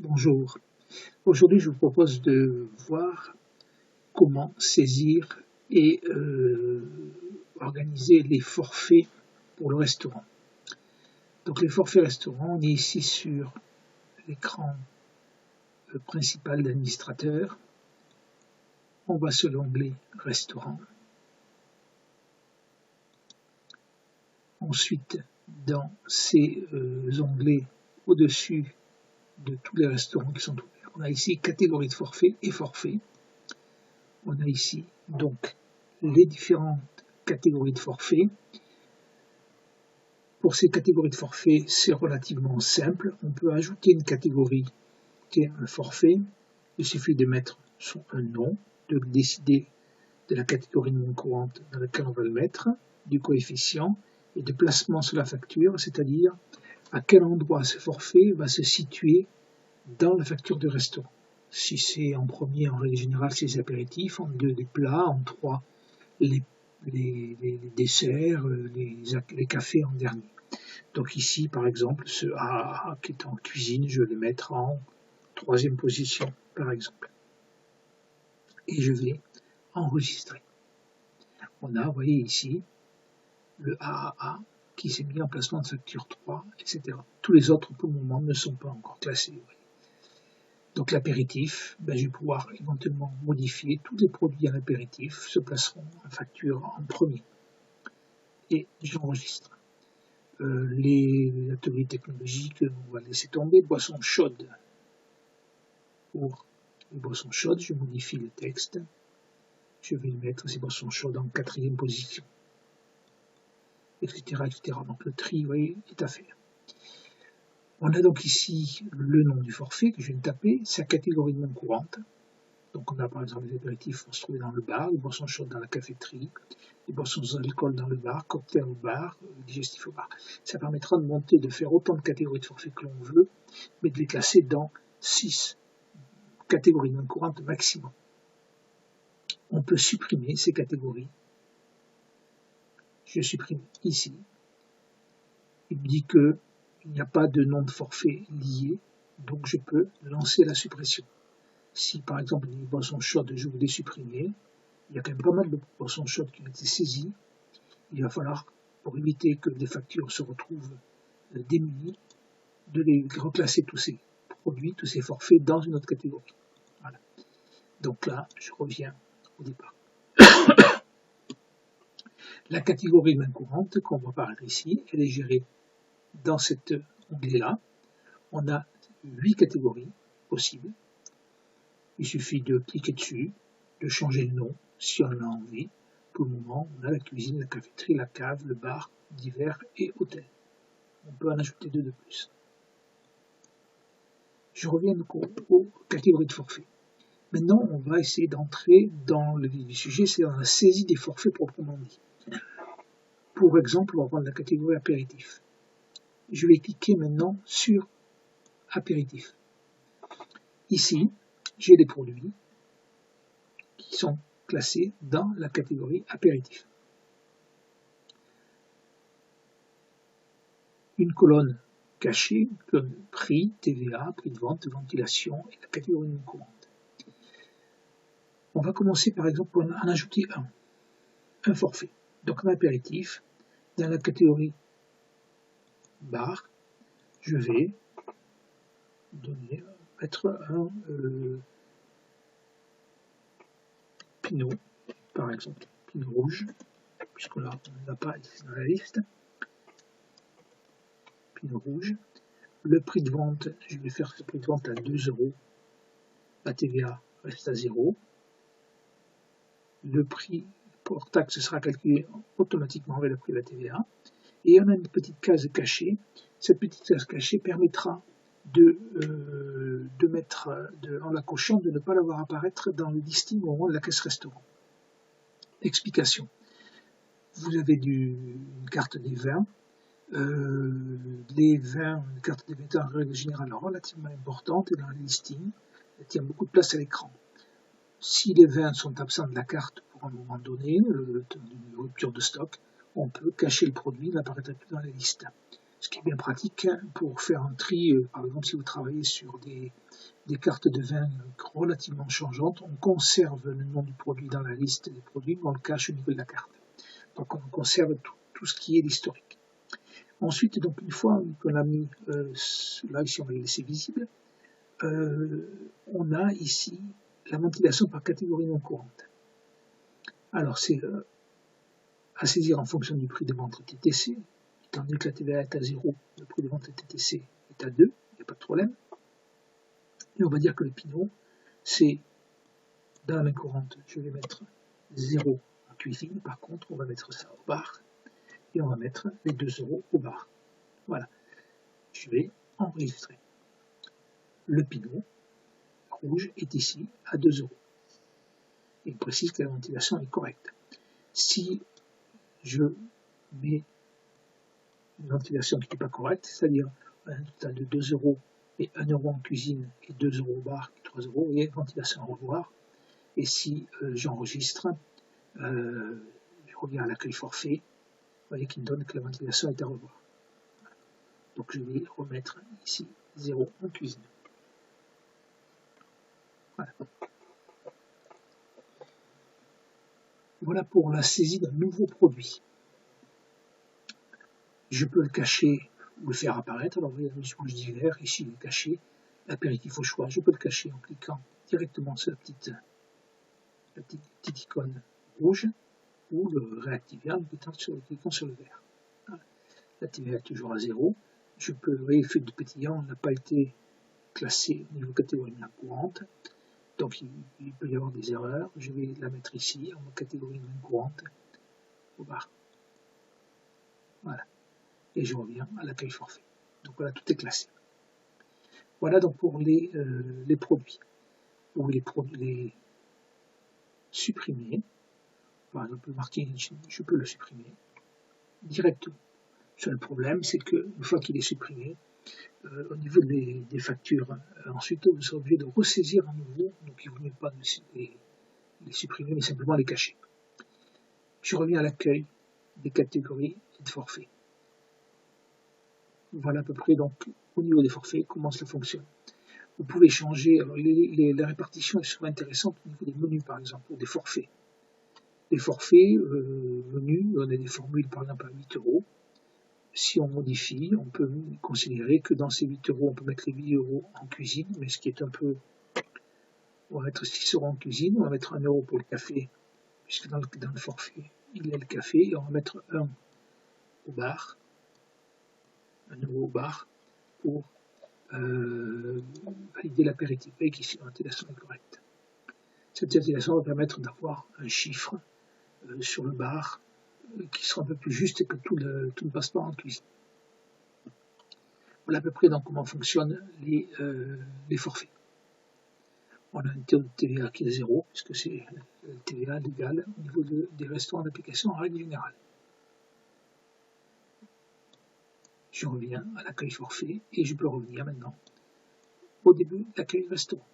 Bonjour, aujourd'hui je vous propose de voir comment saisir et organiser les forfaits pour le restaurant. Donc les forfaits restaurants, on est ici sur l'écran principal d'administrateur. On va sur l'onglet restaurant. Ensuite, dans ces onglets au-dessus de tous les restaurants qui sont ouverts, on a ici catégorie de forfait et forfait. On a ici donc les différentes catégories de forfait. Pour ces catégories de forfait, c'est relativement simple. On peut ajouter une catégorie qui est un forfait. Il suffit de mettre un nom, de décider de la catégorie non courante dans laquelle on va le mettre, du coefficient et de placement sur la facture, c'est-à-dire à quel endroit ce forfait va se situer dans la facture de restaurant. Si c'est en premier, en règle générale, c'est les apéritifs, en deux, les plats, en trois, les desserts, les cafés en dernier. Donc ici, par exemple, ce A qui est en cuisine, je vais le mettre en troisième position, par exemple. Et je vais enregistrer. On a, vous voyez ici, le AAA qui s'est mis en placement de facture 3, etc. Tous les autres, pour le moment, ne sont pas encore classés. Donc l'apéritif, je vais pouvoir éventuellement modifier. Tous les produits à l'apéritif se placeront en facture en premier. Et j'enregistre. Les ateliers technologiques, on va laisser tomber. Boissons chaudes. Pour les boissons chaudes, je modifie le texte. Je vais mettre ces boissons chaudes en quatrième position, etc., etc. Donc le tri, vous voyez, est à faire. On a donc ici le nom du forfait que je viens de taper, sa catégorie non courante. Donc on a par exemple les apéritifs vont se trouver dans le bar, les boissons chaudes dans la cafétérie, les boissons sans alcool dans le bar, cocktail au bar, digestif au bar. Ça permettra de monter, de faire autant de catégories de forfaits que l'on veut, mais de les classer dans 6 catégories non courantes maximum. On peut supprimer ces catégories. Je supprime ici. Il me dit qu'il n'y a pas de nom de forfait lié, donc je peux lancer la suppression. Si par exemple les boissons chaudes, je voulais supprimer, il y a quand même pas mal de boissons chaudes qui ont été saisies. Il va falloir, pour éviter que les factures se retrouvent démunies, de les reclasser tous ces produits, tous ces forfaits dans une autre catégorie. Voilà. Donc là, je reviens au départ. La catégorie main courante, qu'on voit apparaître ici, elle est gérée dans cet onglet-là. On a 8 catégories possibles. Il suffit de cliquer dessus, de changer le nom si on a envie. Pour le moment, on a la cuisine, la cafétérie, la cave, le bar, divers et hôtel. On peut en ajouter 2 de plus. Je reviens donc aux catégories de forfaits. Maintenant, on va essayer d'entrer dans le vif du sujet, c'est dans la saisie des forfaits proprement dit. Pour exemple, on va prendre la catégorie apéritif. Je vais cliquer maintenant sur apéritif. Ici, j'ai des produits qui sont classés dans la catégorie apéritif. Une colonne cachée, comme prix, TVA, prix de vente, ventilation et la catégorie non courante. On va commencer par exemple par en ajouter un forfait. Donc un apéritif, dans la catégorie bar, je vais mettre un pinot, par exemple, pinot rouge, puisqu'on ne l'a pas ici dans la liste. Pinot rouge. Le prix de vente, je vais faire ce prix de vente à 2 €. La TVA reste à 0. Le prix hors taxe sera calculé automatiquement avec le prix de la TVA. Et on a une petite case cachée. Cette petite case cachée permettra en la cochant, de ne pas l'avoir apparaître dans le listing au moment de la caisse restaurant. Explication. Vous avez une carte des vins. Les vins, une carte des vins en règle générale relativement importante et dans le listing, elle tient beaucoup de place à l'écran. Si les vins sont absents de la carte pour un moment donné, une rupture de stock, on peut cacher le produit, il n'apparaîtra plus dans la liste. ce qui est bien pratique pour faire un tri. Par exemple, si vous travaillez sur des cartes de vin relativement changeantes, on conserve le nom du produit dans la liste des produits, mais on le cache au niveau de la carte. Donc on conserve tout ce qui est l'historique. Ensuite, donc une fois qu'on a mis, là ici on va le laisser visible, on a ici la ventilation par catégorie non courante. Alors c'est à saisir en fonction du prix de vente TTC, étant donné que la TVA est à 0, le prix de vente TTC est à 2, il n'y a pas de problème. Et on va dire que le pinot, c'est dans la main courante, je vais mettre 0 en cuisine, par contre on va mettre ça au bar, et on va mettre les 2 € au bar. Voilà, je vais enregistrer. Le pinot rouge est ici à 2 €. Il précise que la ventilation est correcte. Si je mets une ventilation qui n'est pas correcte, c'est-à-dire un total de 2 € et 1 € en cuisine et 2 € au bar et 3 €, et ventilation à revoir. Et si j'enregistre, je reviens à l'accueil forfait, vous voyez qu'il me donne que la ventilation est à revoir. Donc je vais remettre ici 0 en cuisine. Voilà. Voilà pour la saisie d'un nouveau produit. Je peux le cacher ou le faire apparaître. Alors, je dis vert, ici il est caché. L'apéritif au choix, je peux le cacher en cliquant directement sur la petite icône rouge ou le réactiver en cliquant sur le vert. Voilà. La TVA est toujours à 0. Je peux, vous voyez, le feu de pétillant n'a pas été classé au niveau catégorie main courante. Donc il peut y avoir des erreurs. Je vais la mettre ici en catégorie main courante au bar. Voilà. Et je reviens à l'accueil forfait. Donc voilà, tout est classé. Voilà donc pour les produits. Pour les supprimer, par exemple le marketing, je peux le supprimer directement. Le seul problème, c'est que une fois qu'il est supprimé, au niveau des factures, ensuite vous serez obligé de ressaisir à nouveau, donc il ne vaut mieux pas les supprimer, mais simplement les cacher. Je reviens à l'accueil des catégories et de forfaits. Voilà à peu près donc au niveau des forfaits comment cela fonctionne. Vous pouvez changer, alors la répartition est souvent intéressante au niveau des menus par exemple, ou des forfaits. Les forfaits, menus, on a des formules par exemple à 8 €. Si on modifie, on peut considérer que dans ces 8 €, on peut mettre les 8 € en cuisine, mais ce qui est un peu... On va mettre 6 € en cuisine, on va mettre 1 € pour le café, puisque dans le forfait, il y a le café, et on va mettre 1 au bar, 1 € au bar, pour valider l'apéritif, et qu'ici la ventilation est correcte. Cette ventilation va permettre d'avoir un chiffre sur le bar qui sera un peu plus juste que tout ne passe pas en cuisine. Voilà à peu près donc comment fonctionnent les forfaits. On a un taux de TVA qui est 0, puisque c'est la TVA légale au niveau des restaurants d'application en règle générale. Je reviens à l'accueil forfait et je peux revenir maintenant au début de l'accueil restaurant.